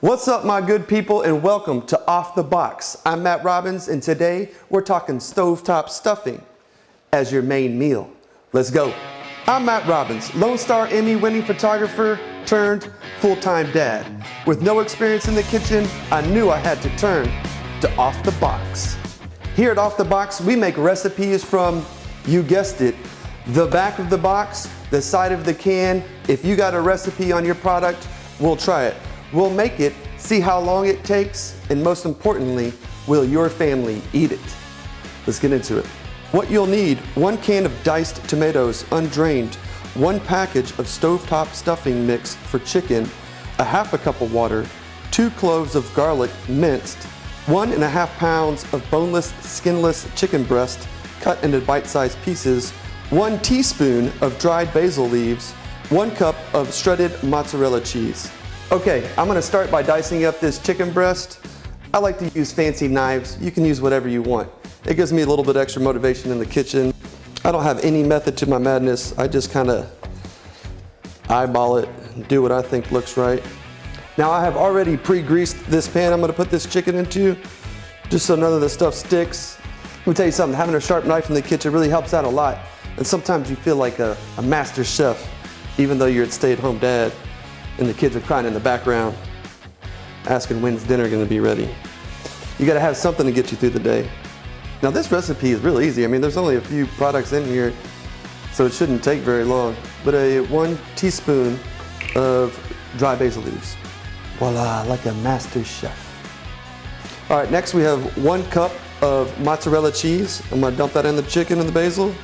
What's up, my good people, and welcome to Off the Box. I'm Matt Robbins, and today we're talking stovetop stuffing as your main meal. Let's go. I'm Matt Robbins, Lone Star Emmy-winning photographer turned full-time dad. With no experience in the kitchen, I knew I had to turn to Off the Box. Here at Off the Box, we make recipes from, you guessed it, the back of the box, the side of the can. If you got a recipe on your product, we'll try it. We'll make it, see how long it takes, and most importantly, will your family eat it? Let's get into it. What you'll need: 1 can of diced tomatoes, undrained, 1 package of stovetop stuffing mix for chicken, a half a cup of water, 2 cloves of garlic minced, 1.5 pounds of boneless, skinless chicken breast cut into bite-sized pieces, 1 teaspoon of dried basil leaves, 1 cup of shredded mozzarella cheese. Okay, I'm gonna start by dicing up this chicken breast. I like to use fancy knives. You can use whatever you want. It gives me a little bit extra motivation in the kitchen. I don't have any method to my madness. I just kinda eyeball it and do what I think looks right. Now I have already pre-greased this pan I'm gonna put this chicken into, just so none of the stuff sticks. Let me tell you something, having a sharp knife in the kitchen really helps out a lot. And sometimes you feel like a master chef, even though you're a stay-at-home dad and the kids are crying in the background, asking when's dinner gonna be ready. You gotta have something to get you through the day. Now this recipe is real easy. I mean, there's only a few products in here, so it shouldn't take very long. But 1 teaspoon of dry basil leaves. Voila, like a master chef. All right, next we have 1 cup of mozzarella cheese. I'm gonna dump that in the chicken and the basil.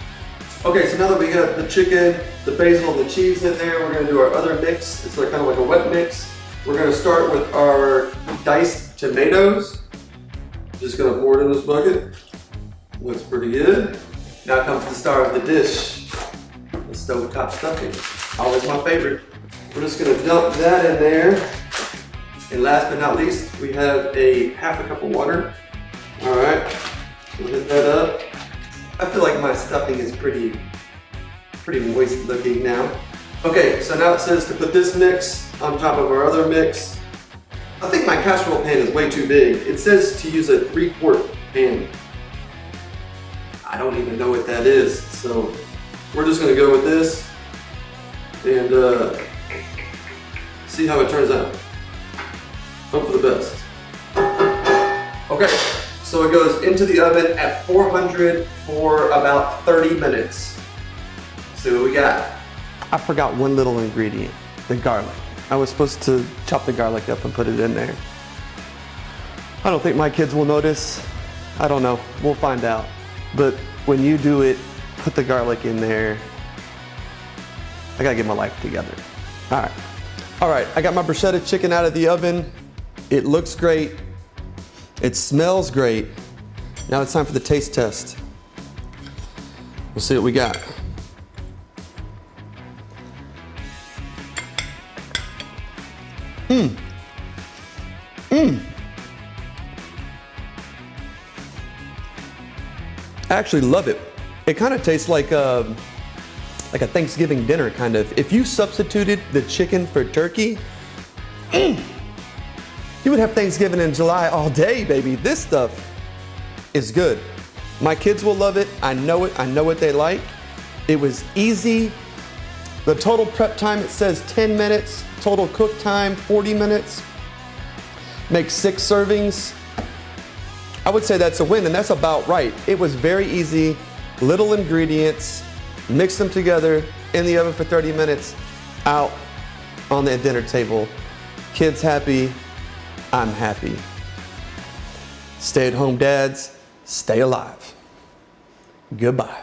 Okay, so now that we got the chicken, the basil, and the cheese in there, we're gonna do our other mix. It's like kind of like a wet mix. We're gonna start with our diced tomatoes. Just gonna pour it in this bucket. Looks pretty good. Now comes the star of the dish, the stovetop stuffing. Always my favorite. We're just gonna dump that in there. And last but not least, we have a half a cup of water. All right, we'll hit that up. I feel like my stuffing is pretty moist looking now. Okay, so now it says to put this mix on top of our other mix. I think my casserole pan is way too big. It says to use a 3-quart pan. I don't even know what that is, so we're just gonna go with this and see how it turns out. Hope for the best. Okay. So it goes into the oven at 400 for about 30 minutes. See what we got. I forgot one little ingredient, the garlic. I was supposed to chop the garlic up and put it in there. I don't think my kids will notice. I don't know, we'll find out. But when you do it, put the garlic in there. I gotta get my life together. All right, I got my bruschetta chicken out of the oven. It looks great. It smells great. Now it's time for the taste test. We'll see what we got. I actually love it. It kind of tastes like a Thanksgiving dinner, kind of. If you substituted the chicken for turkey, you would have Thanksgiving in July all day, baby. This stuff is good. My kids will love it. I know it. I know what they like. It was easy. The total prep time, it says 10 minutes. Total cook time, 40 minutes. Make 6 servings. I would say that's a win, and that's about right. It was very easy, little ingredients, mix them together in the oven for 30 minutes, out on the dinner table. Kids happy. I'm happy. Stay-at-home dads, stay alive. Goodbye.